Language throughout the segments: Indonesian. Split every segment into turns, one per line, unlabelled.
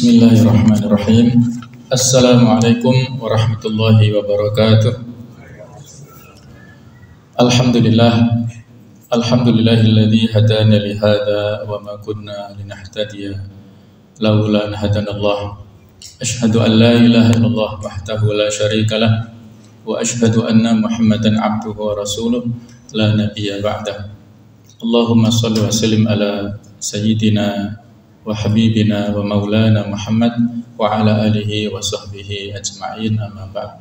Bismillahirrahmanirrahim. Assalamualaikum warahmatullahi wabarakatuh. Alhamdulillahilladzi hadana li hadza wa ma kunna linahtadiya laula an hadanallah. Asyhadu an la ilaha illallah wahdahu la syarika lah wa asyhadu anna Muhammadan abduhu wa rasuluh la nabiyya ba'dah. Allahumma shalli wa sallim ala sayyidina wa habibina wa maulana Muhammad wa ala alihi wa sahbihi ajma'in, amma ba'd.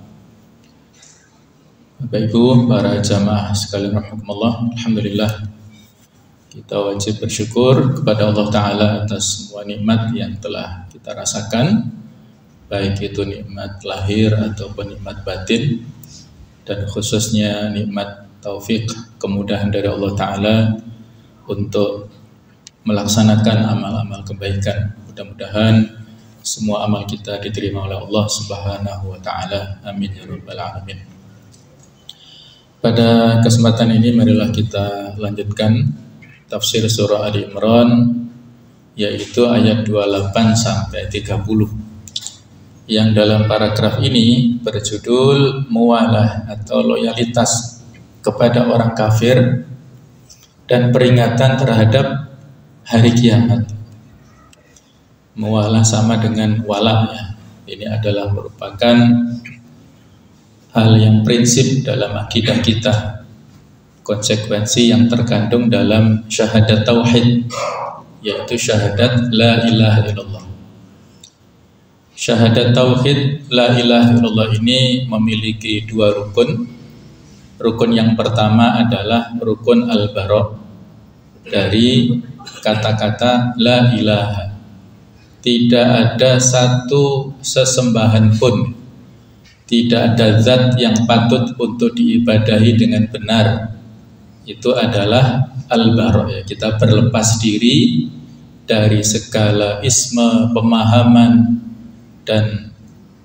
Bapak Ibu, para jamaah sekalian rahimakumullah, alhamdulillah kita wajib bersyukur kepada Allah Ta'ala atas semua nikmat yang telah kita rasakan, baik itu nikmat lahir ataupun nikmat batin, dan khususnya nikmat taufik, kemudahan dari Allah Ta'ala untuk melaksanakan amal-amal kebaikan. Mudah-mudahan semua amal kita diterima oleh Allah Subhanahu wa Ta'ala. Amin ya rabbal alamin. Pada kesempatan ini marilah kita lanjutkan tafsir surah Ali Imran, yaitu ayat 28 sampai 30, yang dalam paragraf ini berjudul muwalah atau loyalitas kepada orang kafir dan peringatan terhadap hari kiamat. Muwalah sama dengan wala, ya. Ini adalah merupakan hal yang prinsip dalam akidah kita, konsekuensi yang terkandung dalam syahadat tauhid, yaitu syahadat la ilaha illallah. Syahadat tauhid la ilaha illallah ini memiliki dua rukun. Rukun yang pertama adalah rukun al-bara', dari kata-kata la ilaha. Tidak ada satu sesembahan pun, tidak ada zat yang patut untuk diibadahi dengan benar. Itu adalah al-bara', ya. Kita berlepas diri dari segala isme, pemahaman, dan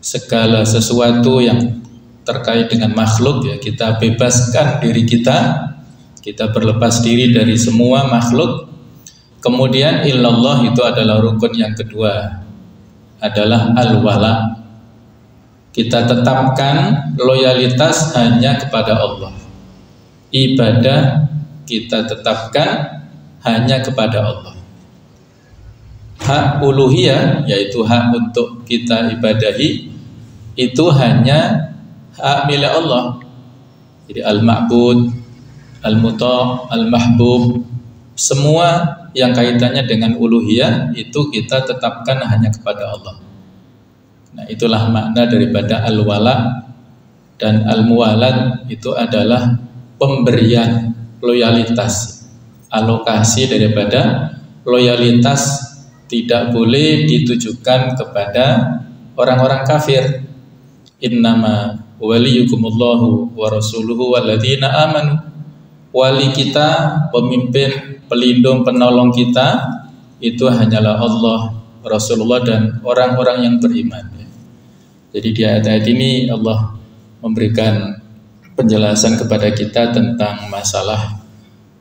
segala sesuatu yang terkait dengan makhluk, ya. Kita bebaskan diri kita, kita berlepas diri dari semua makhluk. Kemudian illallah itu adalah rukun yang kedua, adalah al-wala. Kita tetapkan loyalitas hanya kepada Allah. Ibadah kita tetapkan hanya kepada Allah. Hak uluhiyah, yaitu hak untuk kita ibadahi, itu hanya hak milik Allah. Jadi al-ma'bud, al-muta', al-mahbub, semua yang kaitannya dengan uluhiyah itu kita tetapkan hanya kepada Allah. Nah, itulah makna daripada al-wala. Dan al-muwalat itu adalah pemberian loyalitas, alokasi daripada loyalitas tidak boleh ditujukan kepada orang-orang kafir. Innama waliyukumullahu wa rasuluhu walladzina amanu. Wali kita, pemimpin, pelindung, penolong kita itu hanyalah Allah, Rasulullah, dan orang-orang yang beriman. Jadi di ayat-ayat ini Allah memberikan penjelasan kepada kita tentang masalah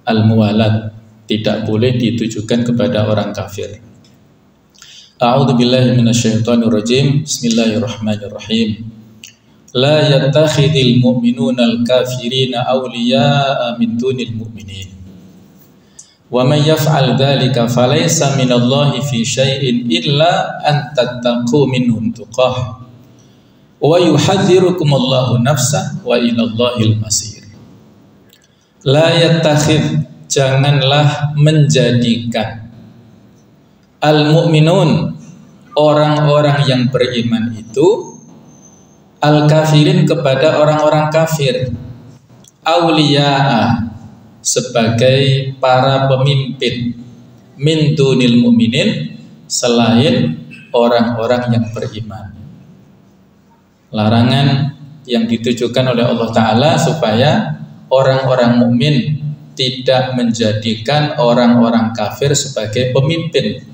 al-muwalat, tidak boleh ditujukan kepada orang kafir. A'udzubillahi minasyaitonirrajim. Bismillahirrahmanirrahim. La yattakhidhul mu'minuna al-kafirina awliya'a min dunil mu'minin. Wa man yaf'al dzalika falaysa minallahi fi syai'in illa an tattaqu minhum tuqah. Wa yuhadzirukumullahu nafsa wa ilallahil masir. La yattakhidh, janganlah menjadikan al-mu'minun, orang-orang yang beriman itu, al-kafirin, kepada orang-orang kafir, awliya'a, sebagai para pemimpin, min dunil mu'minin, selain orang-orang yang beriman. Larangan yang ditujukan oleh Allah Ta'ala supaya orang-orang mukmin tidak menjadikan orang-orang kafir sebagai pemimpin,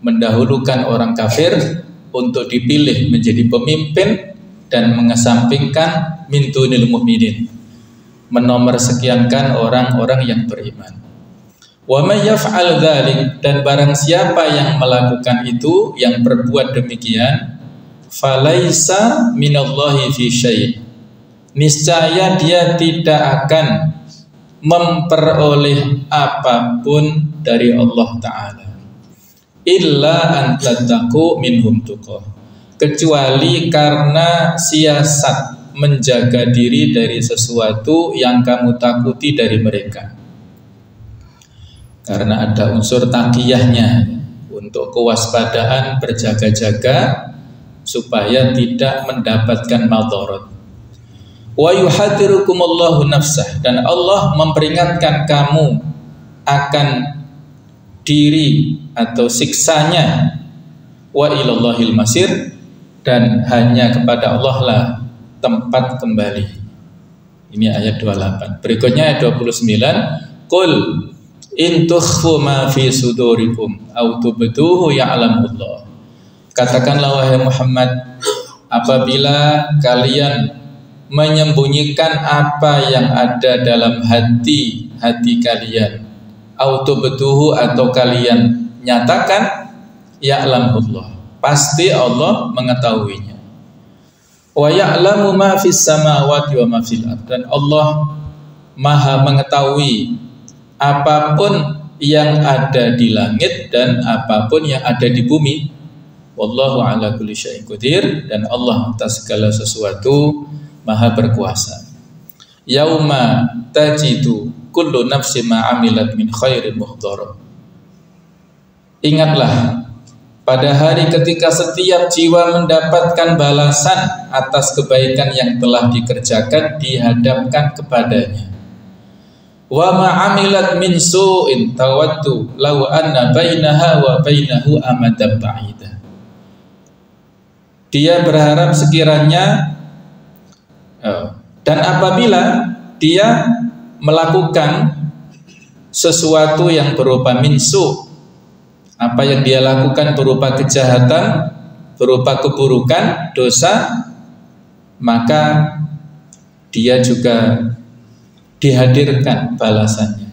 mendahulukan orang kafir untuk dipilih menjadi pemimpin, dan mengesampingkan min dunil mu'minin, menomorsekiankan orang-orang yang beriman. Wa may yaf'al dzalik, dan barang siapa yang melakukan itu, yang berbuat demikian, falaisa minallahi fi syai', niscaya dia tidak akan memperoleh apapun dari Allah Ta'ala, illa an tattaqu minhum tuqah, kecuali karena siasat menjaga diri dari sesuatu yang kamu takuti dari mereka. Karena ada unsur taqiyahnya, untuk kewaspadaan, berjaga-jaga supaya tidak mendapatkan madarat. Wa yuhadirukumullahu nafsah, dan Allah memperingatkan kamu akan diri atau siksanya. Wa ilallahil masir, dan hanya kepada Allah lah tempat kembali. Ini ayat 28. Berikutnya ayat 29. Qul in tukhfu ma fi sudurikum aw tubduhu ya'lamullah. Katakanlah wahai Muhammad, apabila kalian menyembunyikan apa yang ada dalam hati kalian, aw tubduhu, atau kalian nyatakan, ya'lamullah, pasti Allah mengetahuinya. Wa ya'lamu ma fis samawati wa ma fil ardh, dan Allah Maha mengetahui apapun yang ada di langit dan apapun yang ada di bumi. Wallahu ala kulli syai'in qadir, dan Allah atas segala sesuatu Maha berkuasa. Yauma tajidu kullu nafsin ma 'amilat min khairin muhdhara. Ingatlah pada hari ketika setiap jiwa mendapatkan balasan atas kebaikan yang telah dikerjakan dihadapkan kepadanya. Wa ma'amilat min su'in tawaddu law anna bainaha wa bainahu amadan ba'ida. Dia berharap sekiranya dan apabila dia melakukan sesuatu yang berupa min su', apa yang dia lakukan berupa kejahatan, berupa keburukan, dosa, maka dia juga dihadirkan balasannya.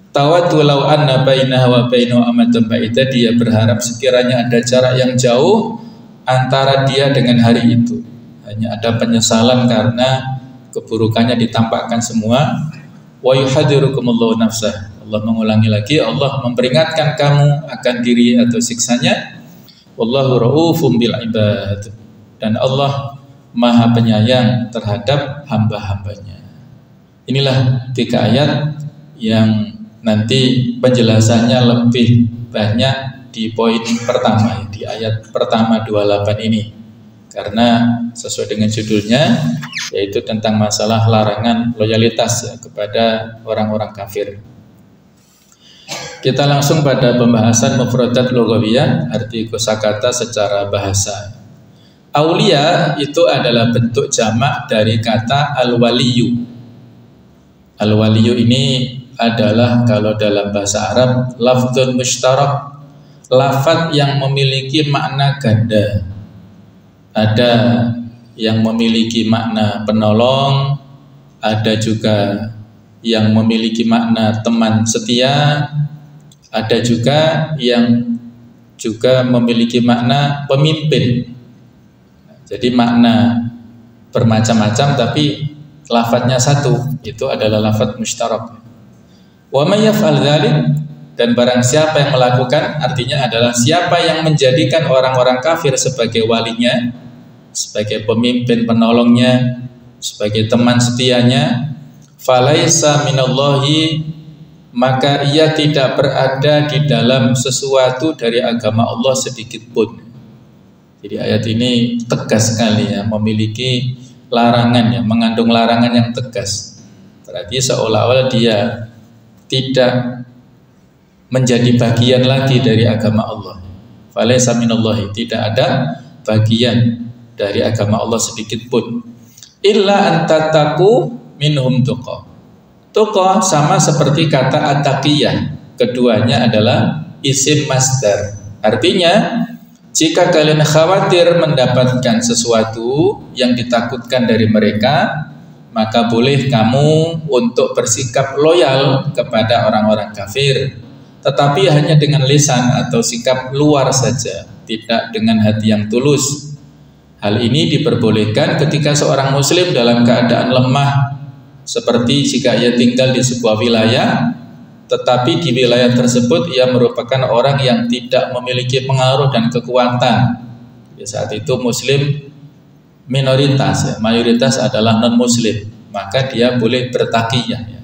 Tawaddu law anna bainaha wa bainahu amadan ba'ida, dia berharap sekiranya ada jarak yang jauh antara dia dengan hari itu. Hanya ada penyesalan karena keburukannya ditampakkan semua. Wa yuhadirukumullahu nafsah. Allah mengulangi lagi, Allah memperingatkan kamu akan diri atau siksanya. Wallahu raufum bil ibad, dan Allah Maha penyayang terhadap hamba-hambanya. Inilah 3 ayat yang nanti penjelasannya lebih banyak di poin pertama, di ayat pertama 28 ini, karena sesuai dengan judulnya, yaitu tentang masalah larangan loyalitas kepada orang-orang kafir. Kita langsung pada pembahasan mufradat lughawiyah, arti kosakata secara bahasa. Aulia itu adalah bentuk jamak dari kata al-waliyu. Al-waliyu ini adalah kalau dalam bahasa Arab lafdzun mushtarak, lafadz yang memiliki makna ganda. Ada yang memiliki makna penolong, ada juga yang memiliki makna teman setia, ada juga yang juga memiliki makna pemimpin. Jadi makna bermacam-macam tapi lafadznya satu, itu adalah lafadz mushtarak. Wa may yaf'al dzalik, dan barang siapa yang melakukan, artinya adalah siapa yang menjadikan orang-orang kafir sebagai walinya, sebagai pemimpin penolongnya, sebagai teman setianya, falaisa minallahi, maka ia tidak berada di dalam sesuatu dari agama Allah sedikit pun. Jadi ayat ini tegas sekali ya, memiliki larangan ya, mengandung larangan yang tegas. Berarti seolah-olah dia tidak menjadi bagian lagi dari agama Allah. Falaisa minallahi, tidak ada bagian dari agama Allah sedikit pun. Illa antataku minhum tuqa. Tuqa sama seperti kata at-taqiyah, keduanya adalah isim masdar. Artinya jika kalian khawatir mendapatkan sesuatu yang ditakutkan dari mereka, maka boleh kamu untuk bersikap loyal kepada orang-orang kafir, tetapi hanya dengan lisan atau sikap luar saja, tidak dengan hati yang tulus. Hal ini diperbolehkan ketika seorang muslim dalam keadaan lemah, seperti jika ia tinggal di sebuah wilayah, tetapi di wilayah tersebut ia merupakan orang yang tidak memiliki pengaruh dan kekuatan. Di saat itu muslim minoritas, ya, mayoritas adalah non-muslim, maka dia boleh bertakiyah. Ya.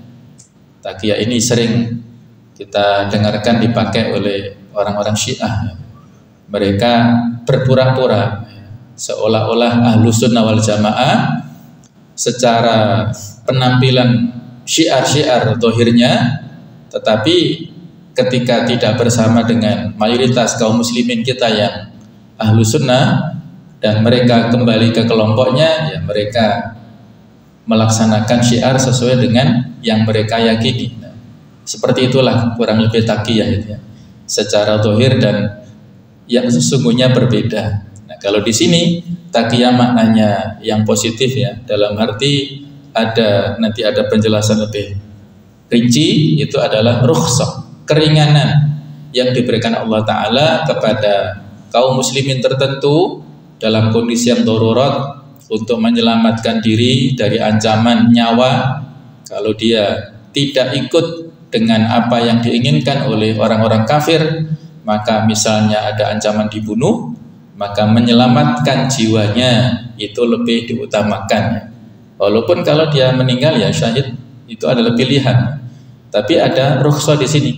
Takiyah ini sering kita dengarkan dipakai oleh orang-orang Syiah. Ya. Mereka berpura-pura ya, seolah-olah ahlu sunnah wal jamaah secara penampilan syiar-syiar zahirnya, tetapi ketika tidak bersama dengan mayoritas kaum muslimin kita yang ahlu sunnah dan mereka kembali ke kelompoknya, ya mereka melaksanakan syiar sesuai dengan yang mereka yakini. Nah, seperti itulah kurang lebih takiyah ya, secara zahir dan yang sesungguhnya berbeda. Nah, kalau di sini takiyah maknanya yang positif ya, dalam arti nanti ada penjelasan lebih rinci, itu adalah rukhsah, keringanan yang diberikan Allah Ta'ala kepada kaum muslimin tertentu dalam kondisi yang darurat untuk menyelamatkan diri dari ancaman nyawa. Kalau dia tidak ikut dengan apa yang diinginkan oleh orang-orang kafir, maka misalnya ada ancaman dibunuh, maka menyelamatkan jiwanya itu lebih diutamakan. Walaupun kalau dia meninggal ya syahid, itu adalah pilihan. Tapi ada rukhsah di sini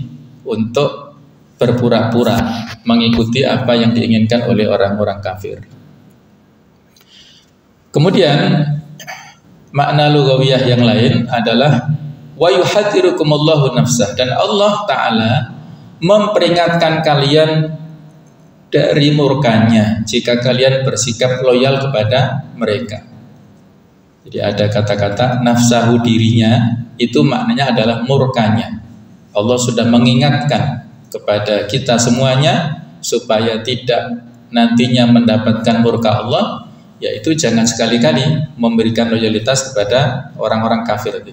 untuk berpura-pura mengikuti apa yang diinginkan oleh orang-orang kafir. Kemudian makna lugawiyah yang lain adalah wa yuhadzirukumullahu nafsah, dan Allah Ta'ala memperingatkan kalian dari murkanya jika kalian bersikap loyal kepada mereka. Jadi ada kata-kata nafsahu, dirinya, itu maknanya adalah murkanya. Allah sudah mengingatkan kepada kita semuanya supaya tidak nantinya mendapatkan murka Allah, yaitu jangan sekali-kali memberikan loyalitas kepada orang-orang kafir.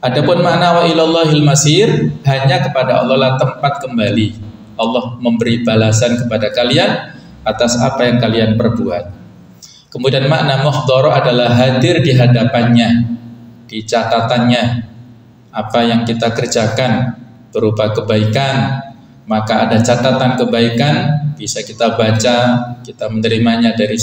Adapun makna wa ilallahil masir, hanya kepada Allah lah tempat kembali. Allah memberi balasan kepada kalian atas apa yang kalian perbuat. Kemudian makna muhdhara adalah hadir di hadapannya, di catatannya. Apa yang kita kerjakan berupa kebaikan, maka ada catatan kebaikan, bisa kita baca, kita menerimanya dari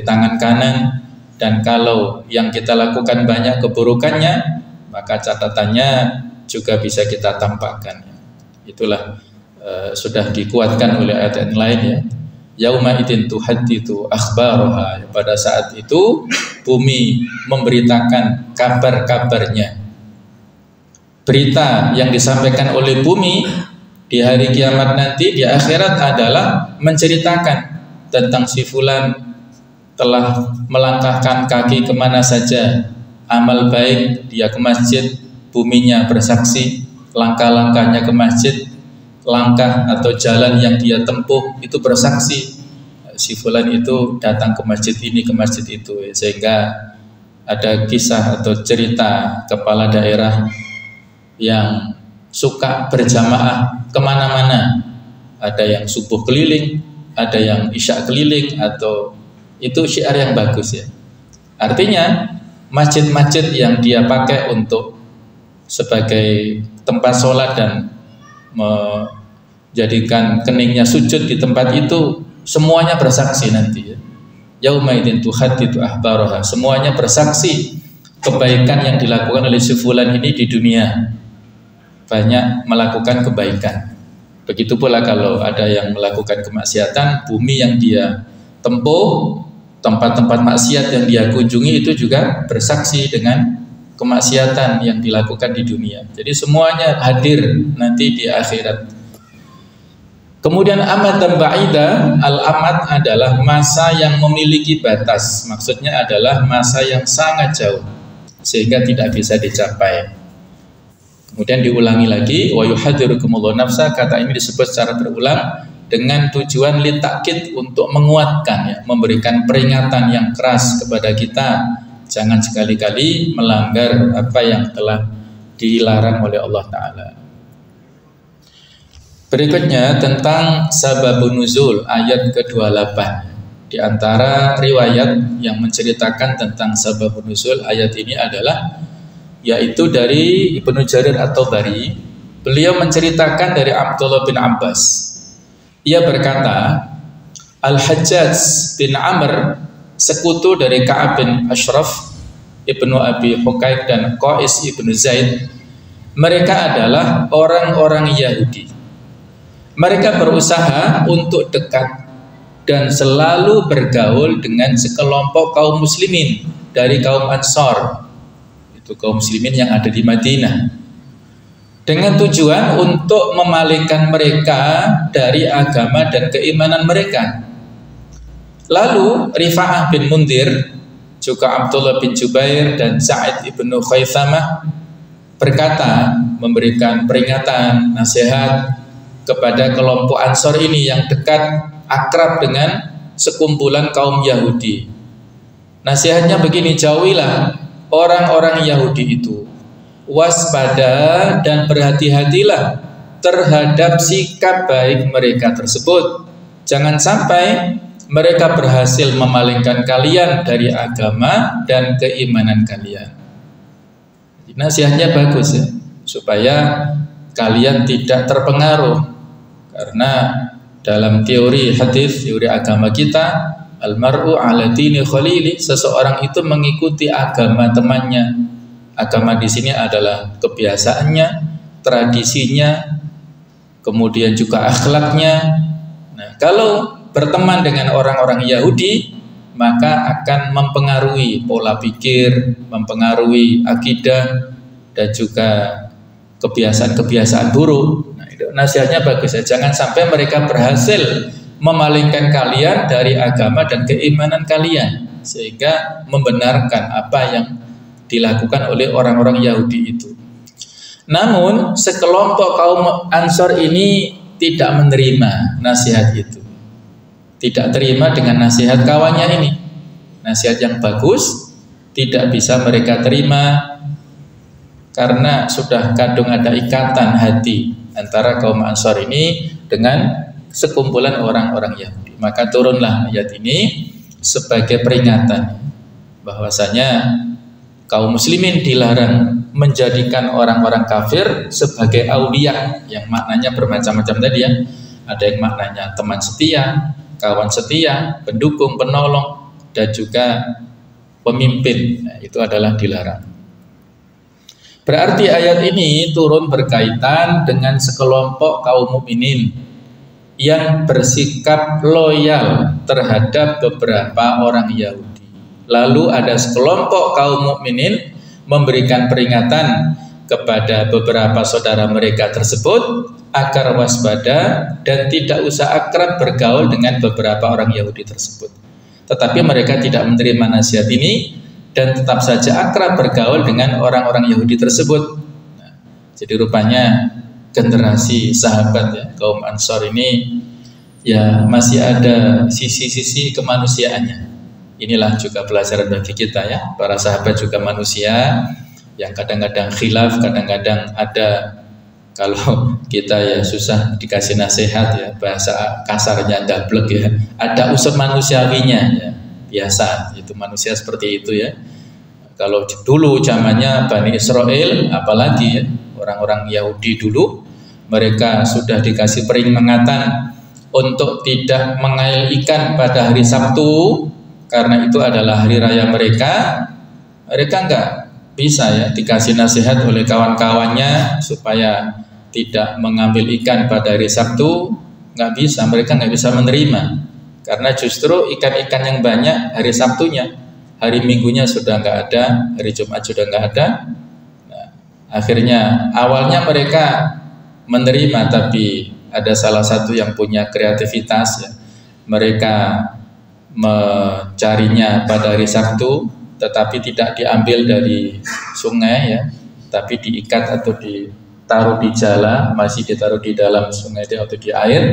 tangan kanan. Dan kalau yang kita lakukan banyak keburukannya, maka catatannya juga bisa kita tampakkan. Itulah sudah dikuatkan oleh ayat yang lain ya. Yauma idzin tuhadditsu akhbaraha, pada saat itu bumi memberitakan kabar-kabarnya. Berita yang disampaikan oleh bumi di hari kiamat nanti, di akhirat, adalah menceritakan tentang si fulan telah melangkahkan kaki kemana saja, amal baik dia ke masjid, buminya bersaksi, langkah-langkahnya ke masjid, langkah atau jalan yang dia tempuh itu bersaksi, si fulan itu datang ke masjid ini, ke masjid itu. Sehingga ada kisah atau cerita kepala daerah yang suka berjamaah kemana-mana, ada yang subuh keliling, ada yang isya keliling, atau itu syiar yang bagus ya. Artinya masjid-masjid yang dia pakai untuk sebagai tempat sholat dan menjadikan keningnya sujud di tempat itu, semuanya bersaksi nanti ya. Yauma idzin tuhadditsu akhbaraha, semuanya bersaksi kebaikan yang dilakukan oleh si fulan ini di dunia, banyak melakukan kebaikan. Begitu pula kalau ada yang melakukan kemaksiatan, bumi yang dia tempuh, tempat-tempat maksiat yang dia kunjungi itu juga bersaksi dengan kemaksiatan yang dilakukan di dunia. Jadi semuanya hadir nanti di akhirat. Kemudian amad dan ba'ida, al-amad adalah masa yang memiliki batas. Maksudnya adalah masa yang sangat jauh sehingga tidak bisa dicapai. Kemudian diulangi lagi, wa yuhadzirukumullahu nafsa, kata ini disebut secara berulang dengan tujuan litakkid, untuk menguatkan ya, memberikan peringatan yang keras kepada kita Jangan sekali-kali melanggar apa yang telah dilarang oleh Allah Ta'ala. Berikutnya tentang sababun nuzul ayat ke-28. Di antara riwayat yang menceritakan tentang sababun nuzul ayat ini adalah yaitu dari Ibnu Jarir At-Tabari. Beliau menceritakan dari Abdullah bin Abbas. Ia berkata, Al-Hajjaj bin Amr, sekutu dari Ka'ab bin Ashraf, Ibnu Abi Huqaiq dan Qais Ibnu Zaid, mereka adalah orang-orang Yahudi. Mereka berusaha untuk dekat dan selalu bergaul dengan sekelompok kaum muslimin dari kaum Ansar. Itu kaum muslimin yang ada di Madinah. Dengan tujuan untuk memalingkan mereka dari agama dan keimanan mereka. Lalu Rifa'ah bin Mundhir, juga Abdullah bin Jubair dan Sa'id ibnu Khaythamah berkata, memberikan peringatan, nasihat kepada kelompok Ansor ini yang dekat akrab dengan sekumpulan kaum Yahudi. Nasihatnya begini, jauhilah orang-orang Yahudi itu, waspada dan berhati-hatilah terhadap sikap baik mereka tersebut. Jangan sampai mereka berhasil memalingkan kalian dari agama dan keimanan kalian. Nasihatnya bagus ya, supaya kalian tidak terpengaruh. Karena dalam teori hadis, teori agama kita, al-mar'u ala dini khalili, seseorang itu mengikuti agama temannya. Agama di sini adalah kebiasaannya, tradisinya, kemudian juga akhlaknya. Nah, kalau berteman dengan orang-orang Yahudi, maka akan mempengaruhi pola pikir, mempengaruhi akidah, dan juga kebiasaan-kebiasaan buruk. Nah, itu nasihatnya bagus ya. Jangan sampai mereka berhasil memalingkan kalian dari agama dan keimanan kalian, sehingga membenarkan apa yang dilakukan oleh orang-orang Yahudi itu. Namun sekelompok kaum Ansor ini tidak menerima nasihat itu, tidak terima dengan nasihat kawannya ini. Nasihat yang bagus tidak bisa mereka terima, karena sudah kadung ada ikatan hati antara kaum Ansor ini dengan sekumpulan orang-orang Yahudi. Maka turunlah ayat ini sebagai peringatan bahwasanya kaum muslimin dilarang menjadikan orang-orang kafir sebagai auliya, yang maknanya bermacam-macam tadi ya. Ada yang maknanya teman setia, kawan setia, pendukung, penolong, dan juga pemimpin. Nah, itu adalah dilarang. Berarti ayat ini turun berkaitan dengan sekelompok kaum mukminin yang bersikap loyal terhadap beberapa orang Yahudi. Lalu ada sekelompok kaum mukminin memberikan peringatan kepada beberapa saudara mereka tersebut agar waspada dan tidak usah akrab bergaul dengan beberapa orang Yahudi tersebut. Tetapi mereka tidak menerima nasihat ini dan tetap saja akrab bergaul dengan orang-orang Yahudi tersebut. Nah, jadi rupanya generasi sahabat ya, kaum Ansor ini ya masih ada sisi-sisi kemanusiaannya. Inilah juga pelajaran bagi kita ya. Para sahabat juga manusia yang kadang-kadang khilaf, kadang-kadang ada, kalau kita ya susah dikasih nasihat ya, bahasa kasarnya dablek ya, ada unsur manusiawinya ya. Biasa, itu manusia seperti itu ya. Kalau dulu zamannya Bani Israel, apalagi ya, orang-orang Yahudi dulu, mereka sudah dikasih peringatan untuk tidak mengail ikan pada hari Sabtu, karena itu adalah hari raya mereka. Mereka enggak bisa ya dikasih nasihat oleh kawan-kawannya supaya tidak mengambil ikan pada hari Sabtu, enggak bisa, mereka enggak bisa menerima. Karena justru ikan-ikan yang banyak hari Sabtunya, hari Minggunya sudah enggak ada, hari Jumat sudah enggak ada. Nah, akhirnya awalnya mereka menerima, tapi ada salah satu yang punya kreativitas ya. Mereka mencarinya pada hari Sabtu, tetapi tidak diambil dari sungai ya, tapi diikat atau ditaruh di jala, masih ditaruh di dalam sungai atau di air.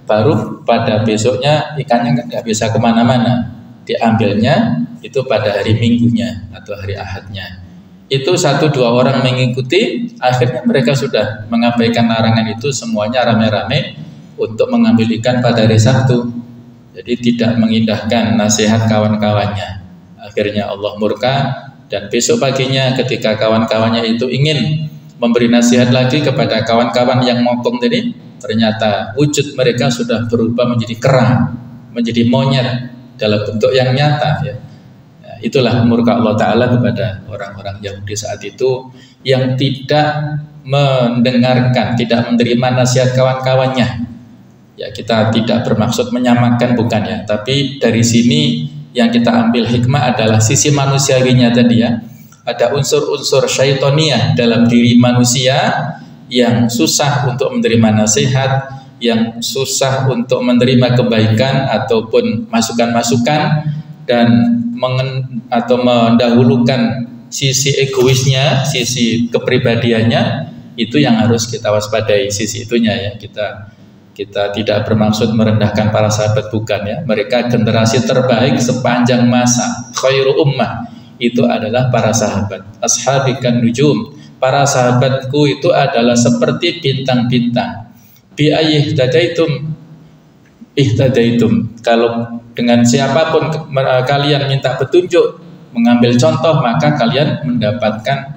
Baru pada besoknya ikannya nggak bisa kemana-mana. diambilnya itu pada hari Minggunya atau hari Ahadnya. Itu 1-2 orang mengikuti, akhirnya mereka sudah mengabaikan larangan itu, semuanya rame-rame untuk mengambil ikan pada hari Sabtu. Jadi tidak mengindahkan nasihat kawan-kawannya. Akhirnya Allah murka, dan besok paginya ketika kawan-kawannya itu ingin memberi nasihat lagi kepada kawan-kawan yang mokong tadi, ternyata wujud mereka sudah berubah menjadi kera, menjadi monyet dalam bentuk yang nyata, ya. Nah, itulah murka Allah Ta'ala kepada orang-orang Yahudi saat itu yang tidak mendengarkan, tidak menerima nasihat kawan-kawannya. Ya, kita tidak bermaksud menyamakan, bukan ya, tapi dari sini yang kita ambil hikmah adalah sisi manusiawinya tadi, ya. Ada unsur-unsur syaitoniah dalam diri manusia yang susah untuk menerima nasihat, yang susah untuk menerima kebaikan ataupun masukan-masukan, dan atau mendahulukan sisi egoisnya, sisi kepribadiannya. Itu yang harus kita waspadai, sisi itunya, ya. Kita tidak bermaksud merendahkan para sahabat, bukan, ya. Mereka generasi terbaik sepanjang masa. Khairu ummah itu adalah para sahabat. Ashabikan nujum, para sahabatku itu adalah seperti bintang-bintang. Bi ihtadaitum. Kalau dengan siapapun kalian minta petunjuk, mengambil contoh, maka kalian mendapatkan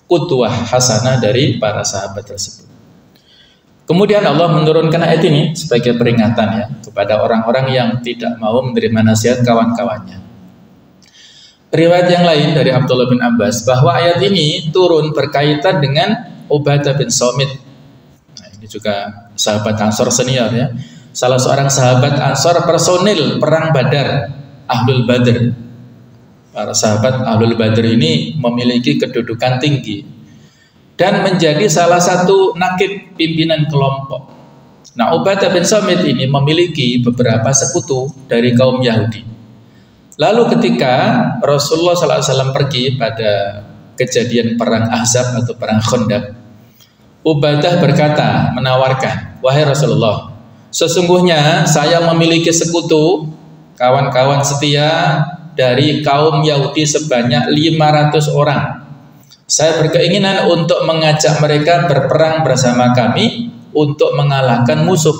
qudwah hasanah dari para sahabat tersebut. Kemudian Allah menurunkan ayat ini sebagai peringatan, ya, kepada orang-orang yang tidak mau menerima nasihat kawan-kawannya. Riwayat yang lain dari Abdullah bin Abbas bahwa ayat ini turun berkaitan dengan Ubadah bin Samit. Nah, ini juga sahabat Ansor senior, ya. Salah seorang sahabat Ansor, personil perang Badar, Ahlul Badr. Para sahabat Ahlul Badr ini memiliki kedudukan tinggi dan menjadi salah satu nakib pimpinan kelompok. Nah, Ubadah bin Samit ini memiliki beberapa sekutu dari kaum Yahudi. Lalu ketika Rasulullah SAW pergi pada kejadian perang Ahzab atau perang Khandaq, Ubadah berkata, menawarkan, wahai Rasulullah, sesungguhnya saya memiliki sekutu, kawan-kawan setia dari kaum Yahudi sebanyak 500 orang. Saya berkeinginan untuk mengajak mereka berperang bersama kami untuk mengalahkan musuh.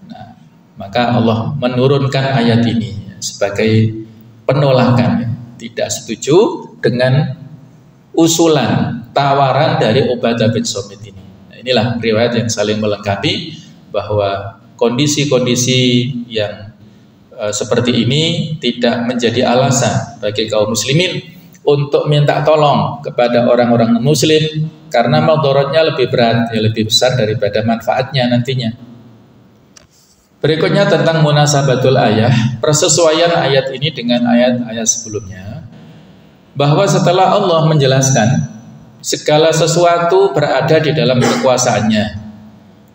Nah, maka Allah menurunkan ayat ini sebagai penolakan, ya. Tidak setuju dengan usulan, tawaran dari Ubadah bin Samit ini. Nah, inilah riwayat yang saling melengkapi bahwa kondisi-kondisi yang seperti ini tidak menjadi alasan bagi kaum muslimin untuk minta tolong kepada orang-orang muslim, karena madaratnya lebih berat, ya, lebih besar daripada manfaatnya nantinya. Berikutnya tentang munasabatul ayah, persesuaian ayat ini dengan ayat-ayat sebelumnya, bahwa setelah Allah menjelaskan segala sesuatu berada di dalam kekuasaannya,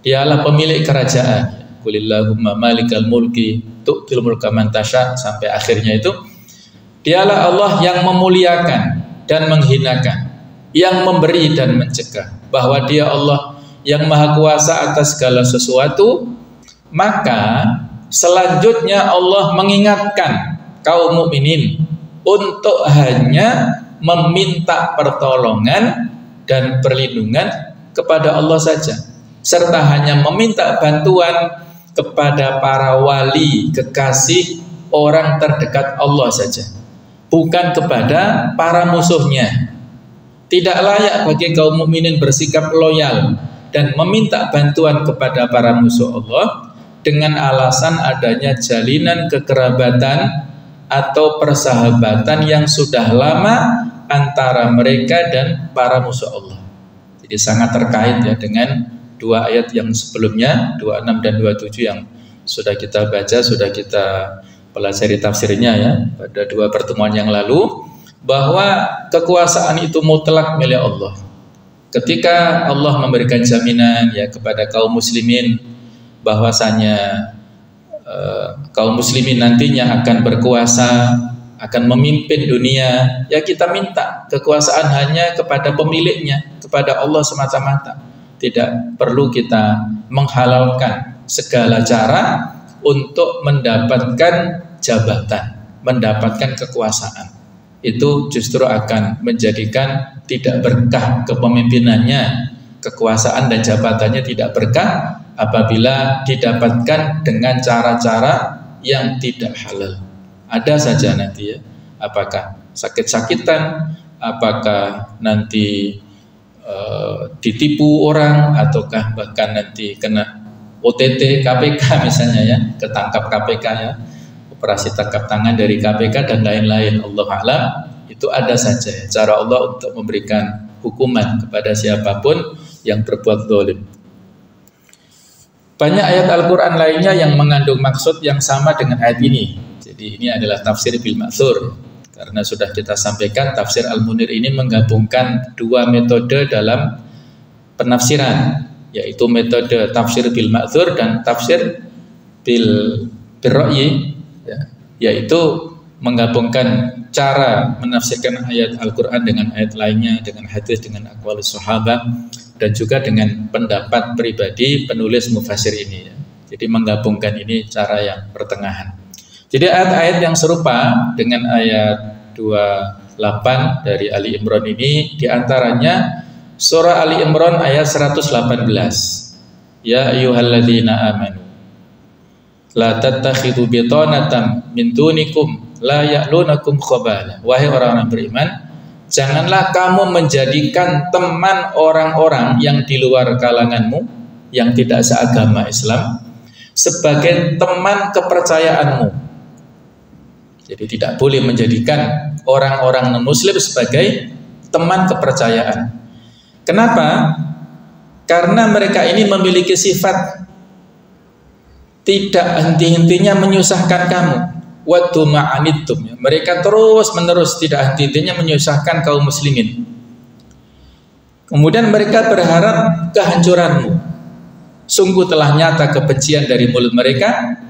dialah pemilik kerajaan, qulillahumma malikal mulki tu'til mulka man tasha, sampai akhirnya itu, dialah Allah yang memuliakan dan menghinakan, yang memberi dan mencegah, bahwa dia Allah yang maha kuasa atas segala sesuatu. Maka selanjutnya Allah mengingatkan kaum mukminin untuk hanya meminta pertolongan dan perlindungan kepada Allah saja, serta hanya meminta bantuan kepada para wali, kekasih, orang terdekat Allah saja, bukan kepada para musuhnya. Tidak layak bagi kaum mukminin bersikap loyal dan meminta bantuan kepada para musuh Allah dengan alasan adanya jalinan kekerabatan atau persahabatan yang sudah lama antara mereka dan para musuh Allah. Jadi sangat terkait, ya, dengan dua ayat yang sebelumnya, 26 dan 27 yang sudah kita baca, sudah kita pelajari tafsirnya, ya, pada dua pertemuan yang lalu, bahwa kekuasaan itu mutlak milik Allah. Ketika Allah memberikan jaminan, ya, kepada kaum muslimin bahwasanya kaum muslimin nantinya akan berkuasa, akan memimpin dunia, ya kita minta kekuasaan hanya kepada pemiliknya, kepada Allah semata-mata. Tidak perlu kita menghalalkan segala cara untuk mendapatkan jabatan, mendapatkan kekuasaan. Itu justru akan menjadikan tidak berkah kepemimpinannya, kekuasaan dan jabatannya tidak berkah apabila didapatkan dengan cara-cara yang tidak halal. Ada saja nanti ya, apakah sakit-sakitan, apakah nanti ditipu orang, ataukah bahkan nanti kena OTT KPK misalnya ya, ketangkap KPK ya, operasi tangkap tangan dari KPK dan lain-lain. Allah a'lam, itu ada saja ya, cara Allah untuk memberikan hukuman kepada siapapun yang berbuat zalim. Banyak ayat Al-Quran lainnya yang mengandung maksud yang sama dengan ayat ini. Jadi ini adalah tafsir bil ma'thur. Karena sudah kita sampaikan, tafsir Al-Munir ini menggabungkan dua metode dalam penafsiran, yaitu metode tafsir bil ma'thur dan tafsir bil ra'yi, ya, yaitu menggabungkan cara menafsirkan ayat Al-Quran dengan ayat lainnya, dengan hadis, dengan aqwalus sahabat, dan juga dengan pendapat pribadi penulis mufassir ini ya. Jadi menggabungkan ini cara yang pertengahan. Jadi ayat-ayat yang serupa dengan ayat 28 dari Ali Imran ini diantaranya surah Ali Imran ayat 118. Ya ayyuhalladzina amanu la tattakhidhu bitanatan min dunikum la ya'lunakum khabala. Wahai orang-orang beriman, janganlah kamu menjadikan teman orang-orang yang di luar kalanganmu yang tidak seagama Islam sebagai teman kepercayaanmu. Jadi tidak boleh menjadikan orang-orang non-muslim sebagai teman kepercayaan. Kenapa? Karena mereka ini memiliki sifat tidak henti-hentinya menyusahkan kamu. Waddu ma'anittum. Mereka terus-menerus tidak henti-hentinya menyusahkan kaum muslimin. Kemudian mereka berharap kehancuranmu. Sungguh telah nyata kebencian dari mulut mereka.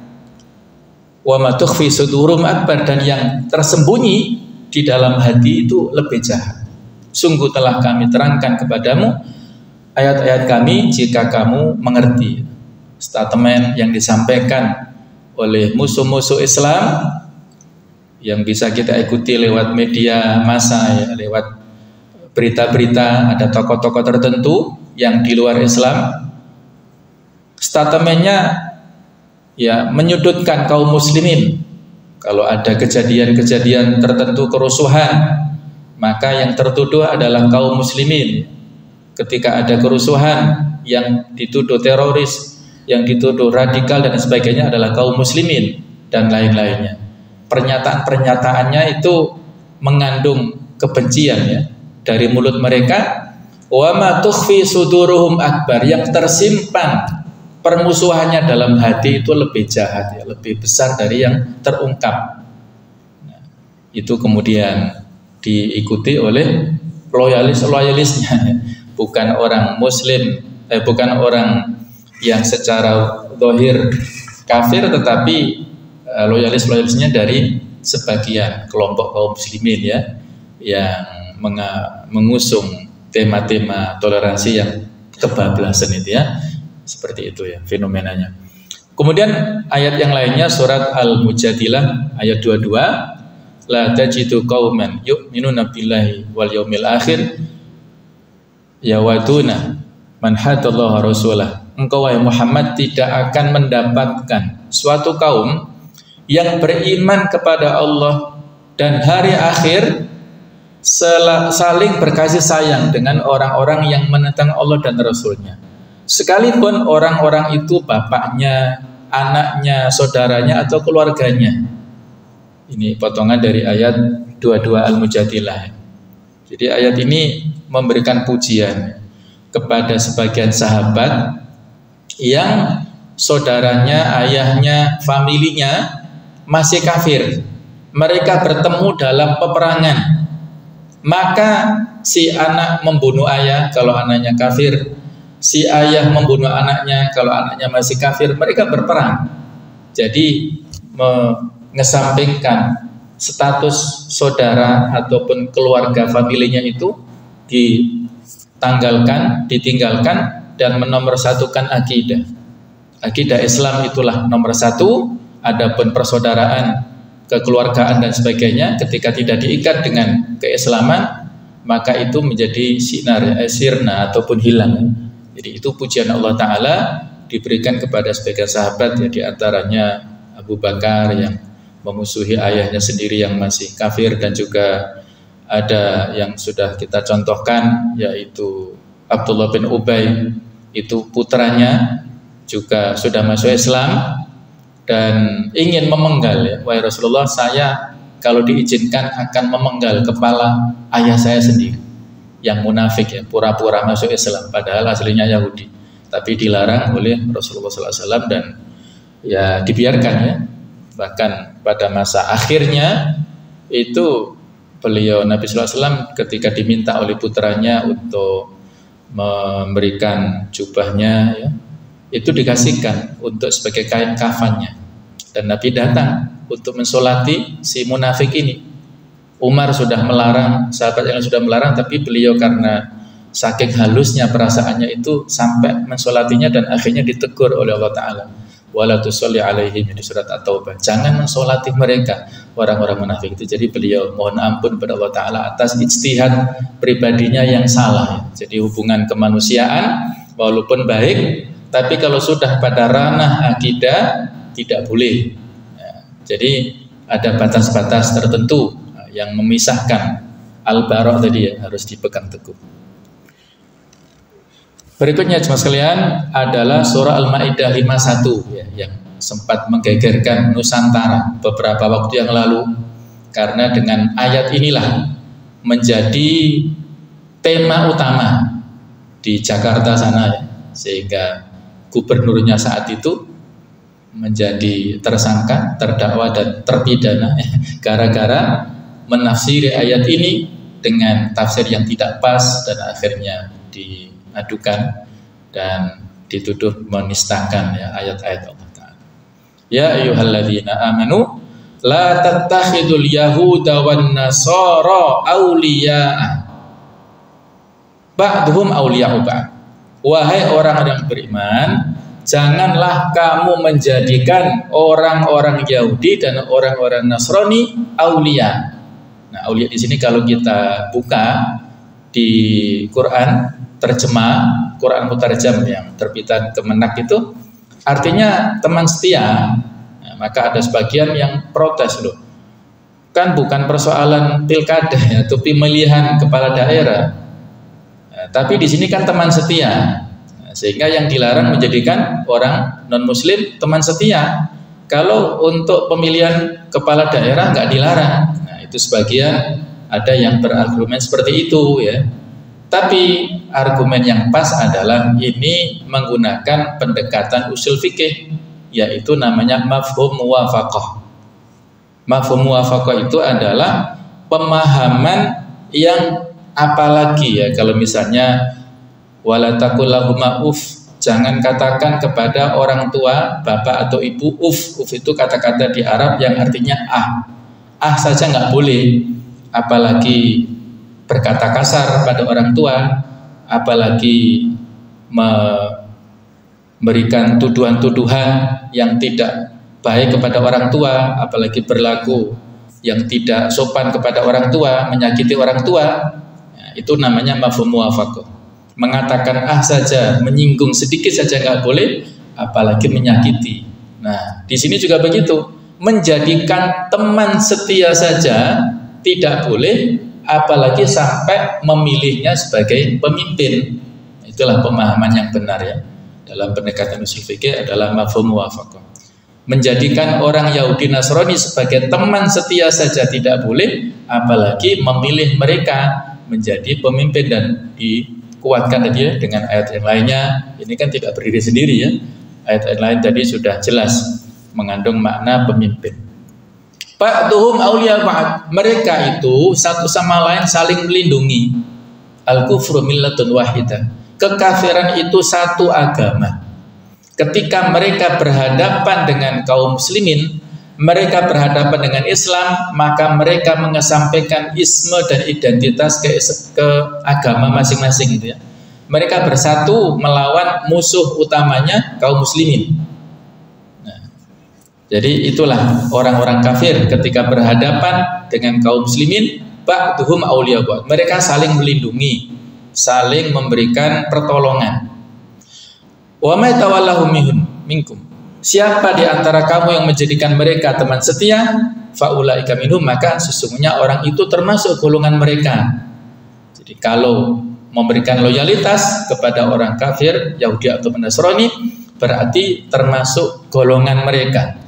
Wa ma tukhfi sudurum akbar, dan yang tersembunyi di dalam hati itu lebih jahat. Sungguh telah kami terangkan kepadamu ayat-ayat kami jika kamu mengerti. Statement yang disampaikan oleh musuh-musuh Islam yang bisa kita ikuti lewat media massa ya, lewat berita-berita, ada tokoh-tokoh tertentu yang di luar Islam. Statementnya ya menyudutkan kaum muslimin. Kalau ada kejadian-kejadian tertentu kerusuhan, maka yang tertuduh adalah kaum muslimin. Ketika ada kerusuhan, yang dituduh teroris, yang dituduh radikal dan sebagainya adalah kaum muslimin dan lain-lainnya. Pernyataan-pernyataannya itu mengandung kebencian ya dari mulut mereka. Wa ma tukhfi suduruhum akbar, yang tersimpan permusuhannya dalam hati itu lebih jahat ya, lebih besar dari yang terungkap. Nah, itu kemudian diikuti oleh loyalis-loyalisnya, bukan orang muslim, bukan orang yang secara zahir kafir, tetapi loyalis-loyalisnya dari sebagian kelompok kaum muslimin ya, yang mengusung tema-tema toleransi yang kebablasan itu ya. Seperti itu ya fenomenanya. Kemudian ayat yang lainnya surat Al-Mujadilah ayat 22, la tajidu qauman yu'minuna billahi wal yaumil akhir yawaduna man hadallaha rasulah. Engkau wahai Muhammad tidak akan mendapatkan suatu kaum yang beriman kepada Allah dan hari akhir saling berkasih sayang dengan orang-orang yang menentang Allah dan Rasulnya. Sekalipun orang-orang itu bapaknya, anaknya, saudaranya atau keluarganya. Ini potongan dari ayat 22 Al-Mujadilah. Jadi ayat ini memberikan pujian kepada sebagian sahabat yang saudaranya, ayahnya, familinya masih kafir. Mereka bertemu dalam peperangan. Maka si anak membunuh ayah kalau anaknya kafir. Si ayah membunuh anaknya kalau anaknya masih kafir. Mereka berperang. Jadi mengesampingkan status saudara ataupun keluarga familinya itu ditinggalkan dan menomorsatukan akidah. Akidah Islam itulah nomor satu. Adapun persaudaraan kekeluargaan dan sebagainya, ketika tidak diikat dengan keislaman, maka itu menjadi sirna ataupun hilang. Jadi itu pujian Allah Ta'ala diberikan kepada sebagian sahabat, ya, di antaranya Abu Bakar yang memusuhi ayahnya sendiri yang masih kafir, dan juga ada yang sudah kita contohkan yaitu Abdullah bin Ubay, itu putranya juga sudah masuk Islam dan ingin memenggal, ya, wahai Rasulullah, saya kalau diizinkan akan memenggal kepala ayah saya sendiri yang munafik, ya, pura-pura masuk Islam padahal aslinya Yahudi, tapi dilarang oleh Rasulullah SAW dan ya dibiarkan, ya. Bahkan pada masa akhirnya itu beliau, Nabi SAW, ketika diminta oleh putranya untuk memberikan jubahnya, ya, itu dikasihkan untuk sebagai kain kafannya, dan Nabi datang untuk mensolati si munafik ini. Umar sudah melarang, sahabat yang sudah melarang, tapi beliau karena saking halusnya perasaannya itu sampai mensolatinya, dan akhirnya ditegur oleh Allah Ta'ala, wala tusolli alaihim, di surat At-Taubah, jangan mensolati mereka, orang-orang munafik itu. Jadi beliau mohon ampun kepada Allah Ta'ala atas ijtihad pribadinya yang salah, ya. Jadi hubungan kemanusiaan walaupun baik, tapi kalau sudah pada ranah akidah tidak boleh, ya. Jadi ada batas-batas tertentu yang memisahkan al-bara' tadi, ya, harus dipegang teguh. Berikutnya jemaah sekalian adalah surah Al-Maidah 51, ya, yang sempat menggegerkan Nusantara beberapa waktu yang lalu, karena dengan ayat inilah menjadi tema utama di Jakarta sana, ya, sehingga gubernurnya saat itu menjadi tersangka, terdakwa dan terpidana gara-gara menafsiri ayat ini dengan tafsir yang tidak pas, dan akhirnya diadukan dan dituduh menistakan, ya, ayat-ayat Allah Ta'ala. Ya ayyuhalladzina amanu la tattakhidul yahuda wan nasara awliya'a ba'duhum awliya'u ba'd. Wahai orang-orang beriman, janganlah kamu menjadikan orang-orang Yahudi dan orang-orang Nasrani aulia. Nah, aulia di sini kalau kita buka di Quran terjemah, Quran Mutarjam yang terbitan Kemenak itu artinya teman setia. Nah, maka ada sebagian yang protes, loh, kan bukan persoalan pilkada, ya, tapi pemilihan kepala daerah. Nah, tapi di sini kan teman setia. Nah, sehingga yang dilarang menjadikan orang non muslim teman setia. Kalau untuk pemilihan kepala daerah nggak dilarang. Nah, itu sebagian ada yang berargumen seperti itu, ya. Tapi argumen yang pas adalah ini menggunakan pendekatan usul fikih, yaitu namanya mafhum muwafaqah. Mafhum muwafaqah itu adalah pemahaman yang, apalagi, ya, kalau misalnya wala taqul lahuma uf, jangan katakan kepada orang tua, bapak atau ibu uf. Uf itu kata-kata di Arab yang artinya ah saja nggak boleh, apalagi berkata kasar pada orang tua, apalagi memberikan tuduhan-tuduhan yang tidak baik kepada orang tua, apalagi berlaku yang tidak sopan kepada orang tua, menyakiti orang tua. Nah, itu namanya mafhum muwafaqah. Mengatakan saja, menyinggung sedikit saja nggak boleh, apalagi menyakiti. Nah, di sini juga begitu. Menjadikan teman setia saja tidak boleh, apalagi sampai memilihnya sebagai pemimpin. Itulah pemahaman yang benar, ya, dalam pendekatan usul fikih adalah mafhum muwafaqah. Menjadikan orang Yahudi Nasrani sebagai teman setia saja tidak boleh, apalagi memilih mereka menjadi pemimpin, dan dikuatkan tadi, ya, dengan ayat yang lainnya. Ini kan tidak berdiri sendiri, ya. Ayat-ayat lain tadi sudah jelas mengandung makna pemimpin. Ba'duhum awliya ba'd, mereka itu satu sama lain saling melindungi. Al-kufru millatun wahidah, kekafiran itu satu agama. Ketika mereka berhadapan dengan kaum muslimin, mereka berhadapan dengan Islam, maka mereka mengesampingkan isme dan identitas ke agama masing-masing, gitu, ya. Mereka bersatu melawan musuh utamanya kaum muslimin. Nah, Jadi itulah orang-orang kafir ketika berhadapan dengan kaum muslimin, ba'duhum awliya ba'd. Mereka saling melindungi, saling memberikan pertolongan. Wa may tawallahu minkum. Siapa di antara kamu yang menjadikan mereka teman setia, faulaika minhum, maka sesungguhnya orang itu termasuk golongan mereka. Jadi kalau memberikan loyalitas kepada orang kafir, Yahudi atau Nasrani, berarti termasuk golongan mereka.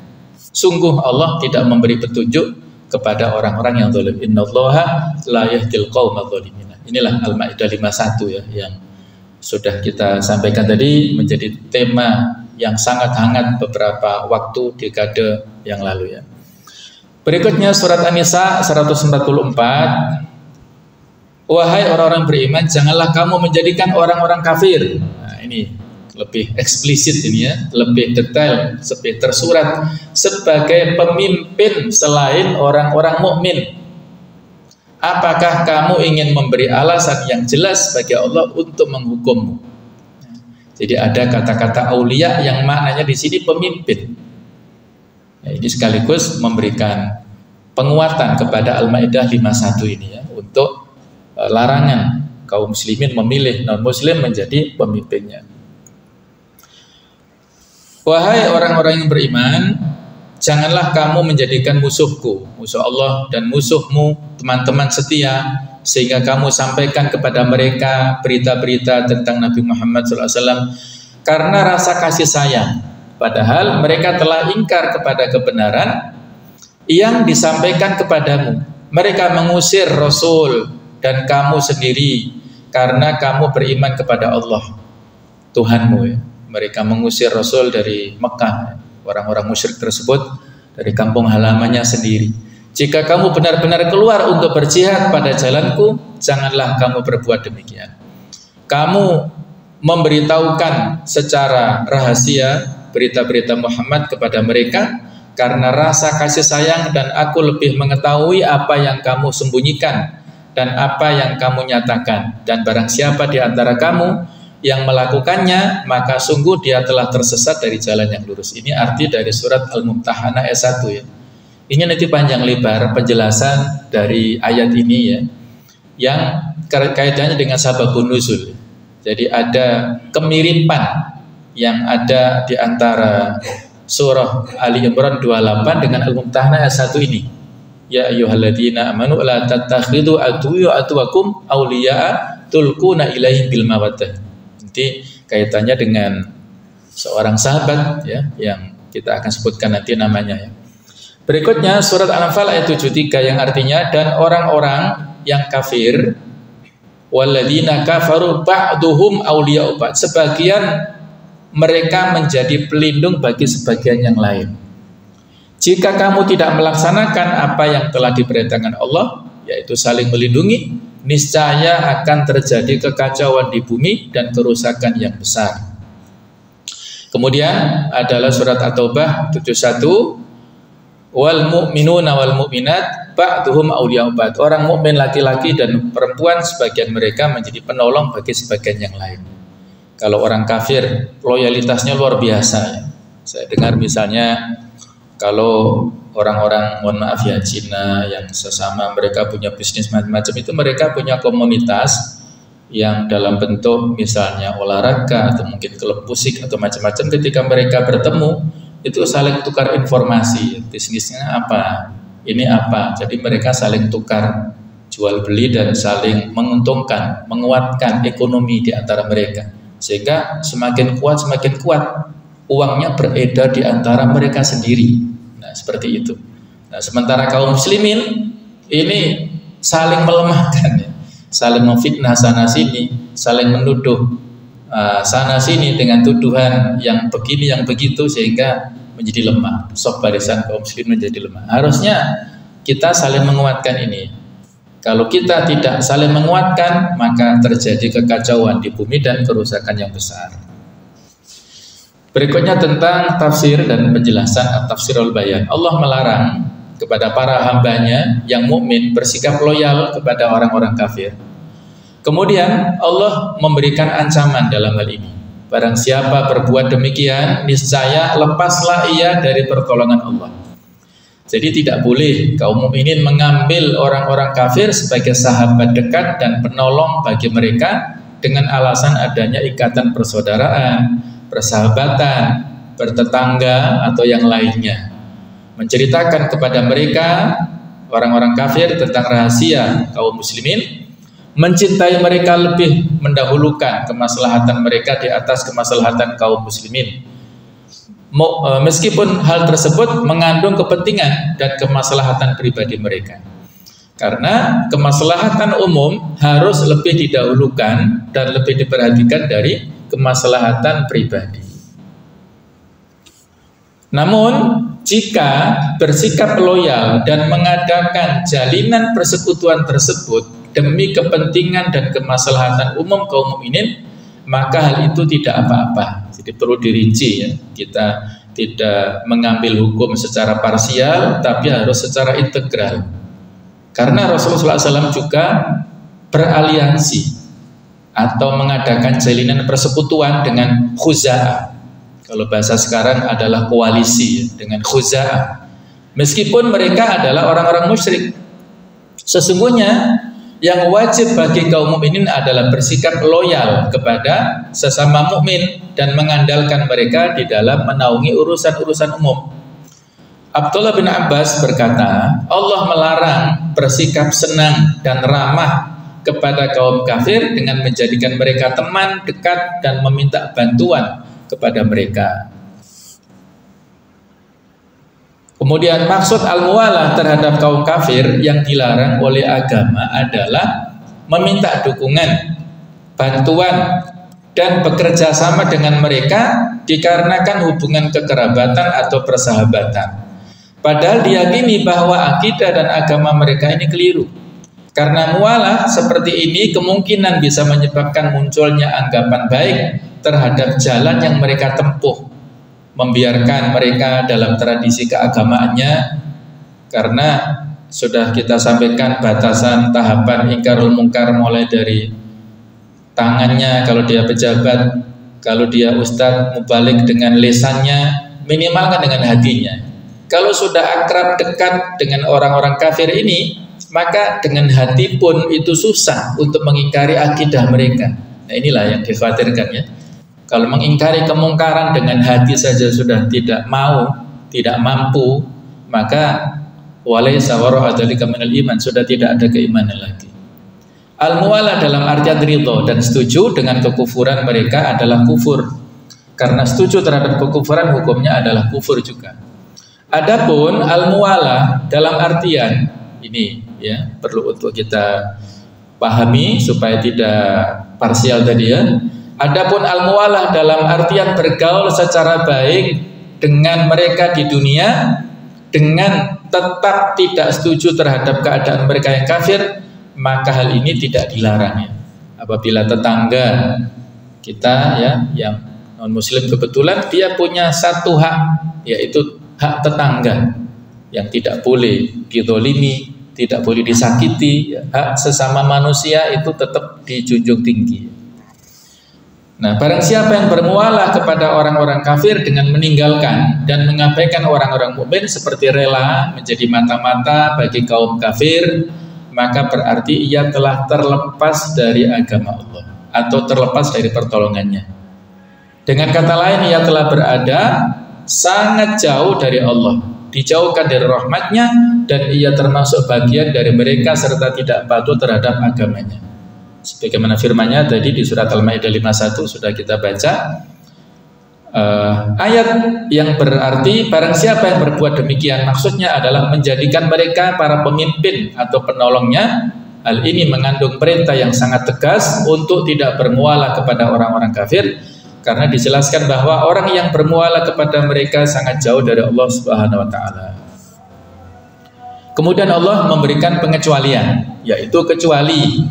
Sungguh Allah tidak memberi petunjuk kepada orang-orang yang zalim. Innallaha la yahdil qaumadz zalimin. Inilah Al-Maidah 51 ya, yang sudah kita sampaikan tadi, menjadi tema yang sangat hangat beberapa waktu dekade yang lalu ya. Berikutnya surat An-Nisa 144. Wahai orang-orang beriman, janganlah kamu menjadikan orang-orang kafir. Nah, ini lebih eksplisit ini ya, lebih detail, lebih tersurat, sebagai pemimpin selain orang-orang mukmin. Apakah kamu ingin memberi alasan yang jelas bagi Allah untuk menghukummu? Jadi ada kata-kata aulia yang maknanya di sini pemimpin. Ya, ini sekaligus memberikan penguatan kepada Al-Maidah 51 ini ya, untuk larangan kaum muslimin memilih non-muslim menjadi pemimpinnya. Wahai orang-orang yang beriman, janganlah kamu menjadikan musuhku, musuh Allah dan musuhmu, teman-teman setia, sehingga kamu sampaikan kepada mereka berita-berita tentang Nabi Muhammad SAW karena rasa kasih sayang. Padahal mereka telah ingkar kepada kebenaran yang disampaikan kepadamu. Mereka mengusir Rasul dan kamu sendiri karena kamu beriman kepada Allah Tuhanmu ya. Mereka mengusir Rasul dari Mekah, orang-orang musyrik tersebut dari kampung halamannya sendiri. Jika kamu benar-benar keluar untuk berjihad pada jalanku, janganlah kamu berbuat demikian. Kamu memberitahukan secara rahasia berita-berita Muhammad kepada mereka karena rasa kasih sayang, dan aku lebih mengetahui apa yang kamu sembunyikan dan apa yang kamu nyatakan. Dan barang siapa di antara kamu yang melakukannya, maka sungguh dia telah tersesat dari jalan yang lurus. Ini arti dari surat Al-Mumtahanah ayat 1 ya. Ini nanti panjang lebar penjelasan dari ayat ini ya, yang kaitannya dengan sababun nuzul. Jadi ada kemiripan yang ada di antara surah Ali Imran 28 dengan Al-Mumtahanah ayat 1 ini. Ya ayyuhalladzina amanu la tattakhidhu aduwwa atwakum awliya'a tulquna ilaihim bil mawaddah. Nanti kaitannya dengan seorang sahabat ya, yang kita akan sebutkan nanti namanya ya. Berikutnya surat Al-Anfal ayat 73 yang artinya, dan orang-orang yang kafir, walladzina kafaru ba'duhum awliya'u ba'd, sebagian mereka menjadi pelindung bagi sebagian yang lain. Jika kamu tidak melaksanakan apa yang telah diperintahkan Allah, yaitu saling melindungi, niscaya akan terjadi kekacauan di bumi dan kerusakan yang besar. Kemudian adalah surat At-Taubah 71, wal mu'minuna wal mu'minat ba'duhum awliya'u ba'd. Orang mukmin laki-laki dan perempuan sebagian mereka menjadi penolong bagi sebagian yang lain. Kalau orang kafir loyalitasnya luar biasa ya. Saya dengar misalnya kalau orang-orang, mohon maaf ya, Cina yang sesama mereka punya bisnis macam-macam, itu mereka punya komunitas yang dalam bentuk misalnya olahraga atau mungkin klub musik atau macam-macam. Ketika mereka bertemu itu saling tukar informasi, bisnisnya apa, ini apa. Jadi mereka saling tukar jual beli dan saling menguntungkan, menguatkan ekonomi di antara mereka, sehingga semakin kuat uangnya beredar di antara mereka sendiri. Nah, seperti itu. Nah, sementara kaum muslimin ini saling melemahkan ya, saling memfitnah sana sini, saling menuduh sana sini dengan tuduhan yang begini yang begitu, sehingga menjadi lemah. Saf barisan kaum muslimin menjadi lemah. Harusnya kita saling menguatkan ini. Kalau kita tidak saling menguatkan, maka terjadi kekacauan di bumi dan kerusakan yang besar. Berikutnya tentang tafsir dan penjelasan at-tafsirul bayan. Allah melarang kepada para hambanya yang mukmin bersikap loyal kepada orang-orang kafir. Kemudian Allah memberikan ancaman dalam hal ini. Barang siapa berbuat demikian, niscaya lepaslah ia dari pertolongan Allah. Jadi tidak boleh kaum mukminin mengambil orang-orang kafir sebagai sahabat dekat dan penolong bagi mereka dengan alasan adanya ikatan persaudaraan, persahabatan, bertetangga atau yang lainnya. Menceritakan kepada mereka orang-orang kafir tentang rahasia kaum muslimin, mencintai mereka lebih mendahulukan kemaslahatan mereka di atas kemaslahatan kaum muslimin. Meskipun hal tersebut mengandung kepentingan dan kemaslahatan pribadi mereka. Karena kemaslahatan umum harus lebih didahulukan dan lebih diperhatikan dari kemaslahatan pribadi. Namun, jika bersikap loyal dan mengadakan jalinan persekutuan tersebut demi kepentingan dan kemaslahatan umum kaum mukminin, maka hal itu tidak apa-apa. Jadi perlu dirinci ya. Kita tidak mengambil hukum secara parsial, tapi harus secara integral. Karena Rasulullah SAW juga beraliansi atau mengadakan jalinan persekutuan dengan Khuza'ah. Kalau bahasa sekarang adalah koalisi ya, dengan Khuza'ah. Meskipun mereka adalah orang-orang musyrik, sesungguhnya yang wajib bagi kaum mukminin adalah bersikap loyal kepada sesama mukmin dan mengandalkan mereka di dalam menaungi urusan-urusan umum. Abdullah bin Abbas berkata, Allah melarang bersikap senang dan ramah kepada kaum kafir dengan menjadikan mereka teman dekat dan meminta bantuan kepada mereka. Kemudian maksud al-muwalah terhadap kaum kafir yang dilarang oleh agama adalah meminta dukungan, bantuan, dan bekerja sama dengan mereka dikarenakan hubungan kekerabatan atau persahabatan. Padahal diyakini bahwa akidah dan agama mereka ini keliru. Karena muwalah seperti ini kemungkinan bisa menyebabkan munculnya anggapan baik terhadap jalan yang mereka tempuh, membiarkan mereka dalam tradisi keagamaannya, karena sudah kita sampaikan batasan tahapan ingkarul mungkar mulai dari tangannya kalau dia pejabat, kalau dia ustadz mubalik dengan lisannya, minimal kan dengan hatinya. Kalau sudah akrab dekat dengan orang-orang kafir ini, maka dengan hati pun itu susah untuk mengingkari akidah mereka. Nah inilah yang dikhawatirkan ya. Kalau mengingkari kemungkaran dengan hati saja sudah tidak mau, tidak mampu, maka walaysa wara'a dzalika minal iman, sudah tidak ada keimanan lagi. Al-muwalah dalam artian ridho dan setuju dengan kekufuran mereka adalah kufur. Karena setuju terhadap kekufuran hukumnya adalah kufur juga. Adapun al-muwalah dalam artian ini ya perlu untuk kita pahami supaya tidak parsial tadi ya. Adapun al-muwalah dalam artian bergaul secara baik dengan mereka di dunia dengan tetap tidak setuju terhadap keadaan mereka yang kafir, maka hal ini tidak dilarang ya. Apabila tetangga kita ya yang non muslim kebetulan dia punya satu hak, yaitu hak tetangga yang tidak boleh dizalimi, tidak boleh disakiti ya. Hak sesama manusia itu tetap dijunjung tinggi. Nah, barang siapa yang bermualah kepada orang-orang kafir dengan meninggalkan dan mengabaikan orang-orang mukmin seperti rela menjadi mata-mata bagi kaum kafir, maka berarti ia telah terlepas dari agama Allah atau terlepas dari pertolongannya. Dengan kata lain, ia telah berada sangat jauh dari Allah, dijauhkan dari rahmatnya, dan ia termasuk bagian dari mereka serta tidak patuh terhadap agamanya. Sebagaimana firman-Nya tadi di surat Al-Maidah 51 sudah kita baca, ayat yang berarti barang siapa yang berbuat demikian, maksudnya adalah menjadikan mereka para pemimpin atau penolongnya. Hal ini mengandung perintah yang sangat tegas untuk tidak bermualah kepada orang-orang kafir, karena dijelaskan bahwa orang yang bermualah kepada mereka sangat jauh dari Allah Subhanahu wa taala. Kemudian Allah memberikan pengecualian, yaitu kecuali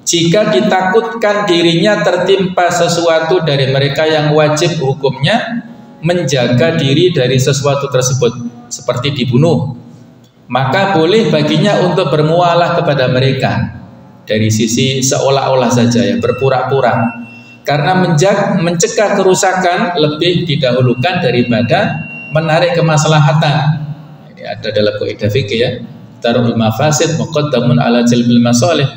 jika ditakutkan dirinya tertimpa sesuatu dari mereka yang wajib hukumnya menjaga diri dari sesuatu tersebut, seperti dibunuh, maka boleh baginya untuk bermualah kepada mereka dari sisi seolah-olah saja ya, berpura-pura. Karena mencegah kerusakan lebih didahulukan daripada menarik kemaslahatan. Ini ada dalam kaidah fikih ya. Darul mafasid muqaddamun ala jalbil masalih.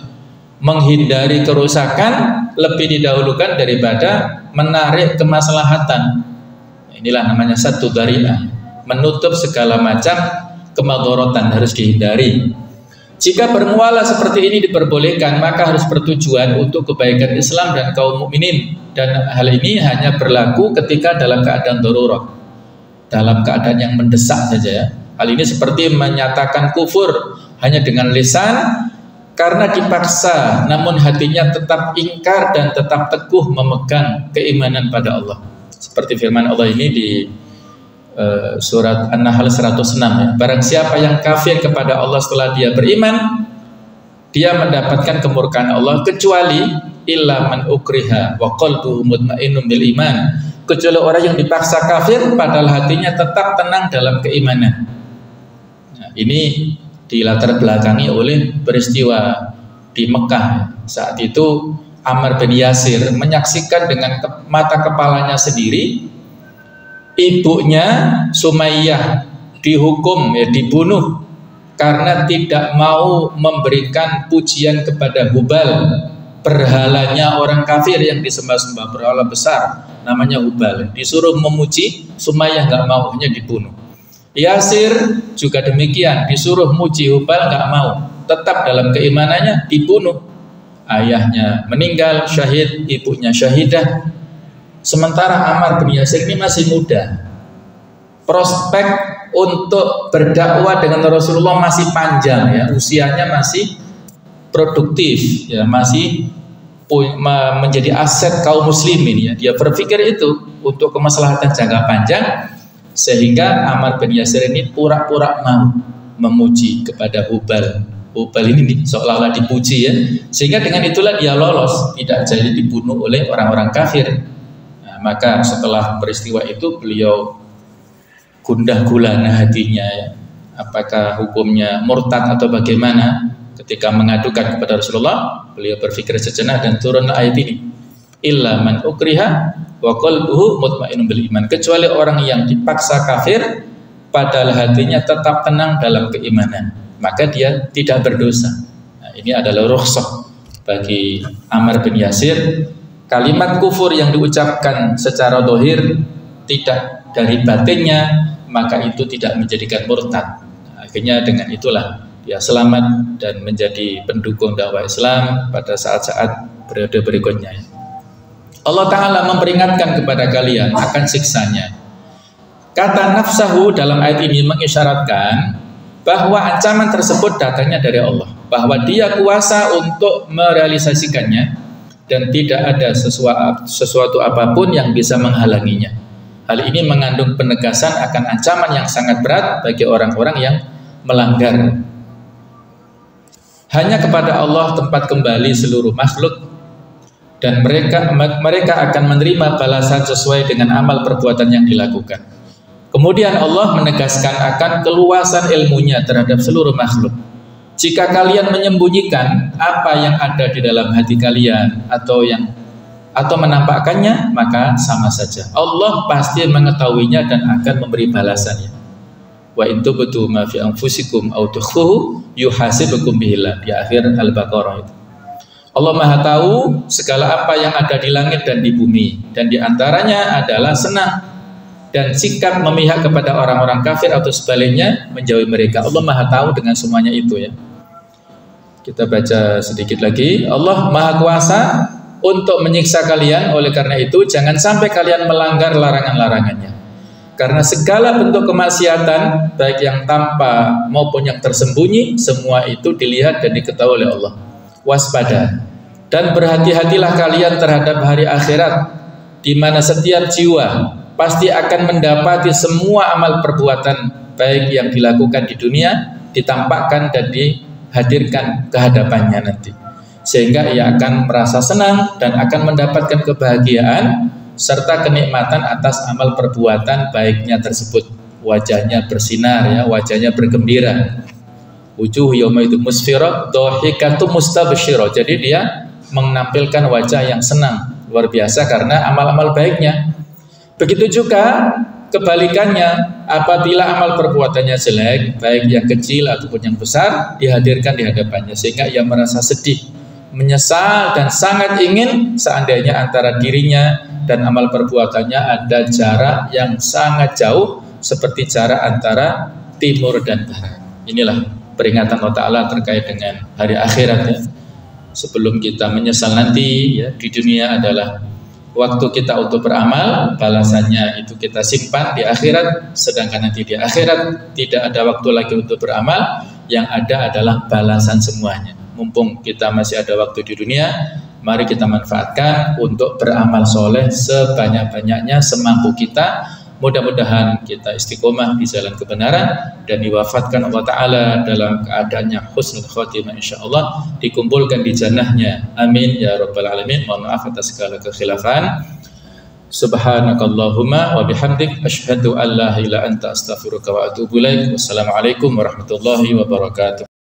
Menghindari kerusakan lebih didahulukan daripada menarik kemaslahatan. Inilah namanya satu dari'ah. Menutup segala macam kemadharatan harus dihindari. Jika bermualah seperti ini diperbolehkan, maka harus bertujuan untuk kebaikan Islam dan kaum mukminin. Dan hal ini hanya berlaku ketika dalam keadaan darurat, dalam keadaan yang mendesak saja ya. Hal ini seperti menyatakan kufur hanya dengan lisan karena dipaksa, namun hatinya tetap ingkar dan tetap teguh memegang keimanan pada Allah. Seperti firman Allah ini di surat An-Nahl 106 ya. Barang siapa yang kafir kepada Allah setelah dia beriman, dia mendapatkan kemurkaan Allah, kecuali illa man ukriha wa qalbuhu mutmainnun bil iman, kecuali orang yang dipaksa kafir padahal hatinya tetap tenang dalam keimanan. Nah, ini dilatar belakangi oleh peristiwa di Mekah. Saat itu Ammar bin Yasir menyaksikan dengan mata kepalanya sendiri ibunya Sumayyah dihukum ya, dibunuh karena tidak mau memberikan pujian kepada Hubal, berhalanya orang kafir yang disembah-sembah, berhala besar namanya Hubal. Disuruh memuji, Sumayyah nggak mau, hanya dibunuh. Yasir juga demikian, disuruh muji Hubal nggak mau, tetap dalam keimanannya, dibunuh. Ayahnya meninggal syahid, ibunya syahidah. Sementara Ammar bin Yasir ini masih muda, prospek untuk berdakwah dengan Rasulullah masih panjang ya, usianya masih produktif ya, masih menjadi aset kaum muslimin ya. Dia berpikir itu untuk kemaslahatan jangka panjang, sehingga Ammar bin Yasir ini pura-pura mau memuji kepada Hubal. Hubal ini seolah-olah dipuji ya, sehingga dengan itulah dia lolos, tidak jadi dibunuh oleh orang-orang kafir. Maka setelah peristiwa itu beliau gundah gulana hatinya ya. Apakah hukumnya murtad atau bagaimana? Ketika mengadukan kepada Rasulullah, beliau berpikir sejenak dan turunlah ayat ini. Illa man ukriha wa qalbuhu mutmainnun bil iman, kecuali orang yang dipaksa kafir padahal hatinya tetap tenang dalam keimanan, maka dia tidak berdosa. Nah, ini adalah rukhsah bagi Ammar bin Yasir. Kalimat kufur yang diucapkan secara dohir tidak dari batinnya, maka itu tidak menjadikan murtad. Akhirnya dengan itulah dia selamat dan menjadi pendukung dakwah Islam pada saat-saat periode berikutnya. Allah Ta'ala memperingatkan kepada kalian akan siksanya. Kata nafsahu dalam ayat ini mengisyaratkan bahwa ancaman tersebut datangnya dari Allah, bahwa dia kuasa untuk merealisasikannya dan tidak ada sesuatu apapun yang bisa menghalanginya. Hal ini mengandung penegasan akan ancaman yang sangat berat bagi orang-orang yang melanggar. Hanya kepada Allah tempat kembali seluruh makhluk, dan mereka akan menerima balasan sesuai dengan amal perbuatan yang dilakukan. Kemudian Allah menegaskan akan keluasan ilmunya terhadap seluruh makhluk. Jika kalian menyembunyikan apa yang ada di dalam hati kalian atau menampakkannya, maka sama saja. Allah pasti mengetahuinya dan akan memberi balasannya. Wa in tubtu ma fi anfusikum aw tukhfuhu yuhasibukum bihillah, di akhir Al-Baqarah itu. Allah Maha tahu segala apa yang ada di langit dan di bumi, dan di antaranya adalah senang dan sikap memihak kepada orang-orang kafir atau sebaliknya menjauhi mereka. Allah Maha tahu dengan semuanya itu ya. Kita baca sedikit lagi. Allah Maha Kuasa untuk menyiksa kalian, oleh karena itu jangan sampai kalian melanggar larangan-larangannya. Karena segala bentuk kemaksiatan, baik yang tampak maupun yang tersembunyi, semua itu dilihat dan diketahui oleh Allah. Waspada dan berhati-hatilah kalian terhadap hari akhirat, di mana setiap jiwa pasti akan mendapati semua amal perbuatan baik yang dilakukan di dunia ditampakkan dan dihadirkan ke hadapannya nanti, sehingga ia akan merasa senang dan akan mendapatkan kebahagiaan serta kenikmatan atas amal perbuatan baiknya tersebut. Wajahnya bersinar ya, wajahnya bergembira. Wujuh yauma itu musfirah dhahikatu mustabsyirah. Jadi dia menampilkan wajah yang senang, luar biasa karena amal-amal baiknya. Begitu juga kebalikannya, apabila amal perbuatannya jelek, baik yang kecil ataupun yang besar, dihadirkan di hadapannya sehingga ia merasa sedih, menyesal dan sangat ingin seandainya antara dirinya dan amal perbuatannya ada jarak yang sangat jauh seperti jarak antara timur dan barat. Inilah peringatan Allah Ta'ala terkait dengan hari akhirat ya. Sebelum kita menyesal nanti ya, di dunia adalah waktu kita untuk beramal, balasannya itu kita simpan di akhirat, sedangkan nanti di akhirat tidak ada waktu lagi untuk beramal, yang ada adalah balasan semuanya. Mumpung kita masih ada waktu di dunia, mari kita manfaatkan untuk beramal soleh sebanyak-banyaknya semampu kita. Mudah-mudahan kita istiqomah di jalan kebenaran dan diwafatkan Allah Ta'ala dalam keadaannya husnul khotimah, insyaallah dikumpulkan di jannahnya, amin ya rabbal alamin. Mohon maaf atas segala kekhilafan. Subhanakallahumma wa bihamdik asyhadu an la ilaha illa anta astaghfiruka wa atubu ilaik. Wassalamualaikum warahmatullahi wabarakatuh.